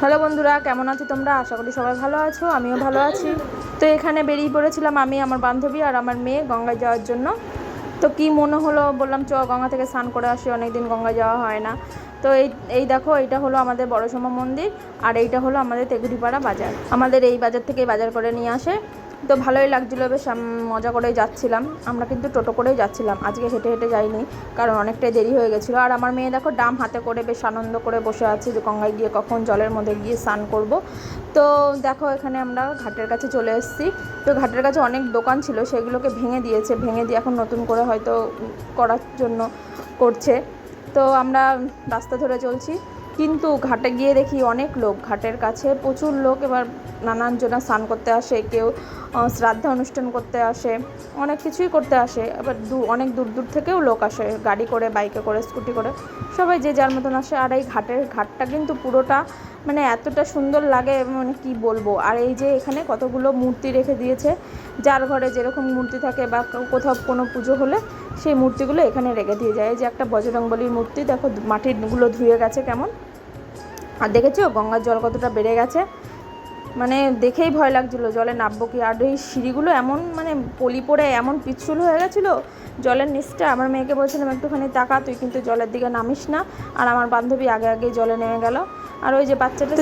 Hello বন্ধুরা, কেমন আছো তোমরা? আশা করি সবাই ভালো আছো, আমিও ভালো আছি। তো এখানে বেরিয়ে পড়েছিলাম আমি, আমার বান্ধবী আর আমার মেয়ে গঙ্গায় যাওয়ার জন্য। তো কি মনে হলো, বললাম চ গঙ্গা থেকে স্নান করে আসি, অনেকদিন গঙ্গায় যাওয়া হয় না। তো এই দেখো, এইটা হলো আমাদের বড়সমা মন্দির, আর এইটা হলো আমাদের তেগুড়িপাড়া বাজার। আমাদের এই বাজার থেকে বাজার করে নিয়ে আসে। তো ভালোই লাগছিলো, বেশ মজা করেই যাচ্ছিলাম। আমরা কিন্তু টোটো করেই যাচ্ছিলাম, আজকে হেঁটে হেঁটে যাইনি, কারণ অনেকটাই দেরি হয়ে গেছিলো। আর আমার মেয়ে দেখো ডাম হাতে করে বেশ আনন্দ করে বসে আছে যে গঙ্গায় গিয়ে কখন জলের মধ্যে গিয়ে স্নান করব। তো দেখো, এখানে আমরা ঘাটের কাছে চলে এসেছি। তো ঘাটের কাছে অনেক দোকান ছিল, সেগুলোকে ভেঙে দিয়েছে, ভেঙে দিয়ে এখন নতুন করে হয়তো করার জন্য করছে। তো আমরা রাস্তা ধরে চলছি, কিন্তু ঘাটে গিয়ে দেখি অনেক লোক, ঘাটের কাছে প্রচুর লোক। এবার নানান জনা স্নান করতে আসে, কেউ শ্রাদ্ধা অনুষ্ঠান করতে আসে, অনেক কিছুই করতে আসে। এবার অনেক দূর দূর থেকেও লোক আসে, গাড়ি করে, বাইকে করে, স্কুটি করে, সবাই যে যার মতন আসে। আর এই ঘাটটা কিন্তু পুরোটা মানে এতটা সুন্দর লাগে, মানে কি বলবো। আর এই যে এখানে কতগুলো মূর্তি রেখে দিয়েছে, যার ঘরে যেরকম মূর্তি থাকে বা কোথাও কোনো পুজো হলে সেই মূর্তিগুলো এখানে রেখে দিয়ে যায়। এই যে একটা বজরংবলীর মূর্তি, দেখো মাটিরগুলো ধুয়ে গেছে কেমন। আর দেখেছো গঙ্গার জল কতটা বেড়ে গেছে, মানে দেখেই ভয় লাগছিলো জলে নামবো কি। আর এই সিঁড়িগুলো এমন মানে পলি পড়ে এমন পিচ্ছিল হয়ে গেছিলো জলের নিচটা। আমার মেয়েকে বলছিলাম একটুখানি তাকা, তুই কিন্তু জলের দিকে নামিস না। আর আমার বান্ধবী আগে আগে জলে নেমে গেল। আর ওই যে বাচ্চাটা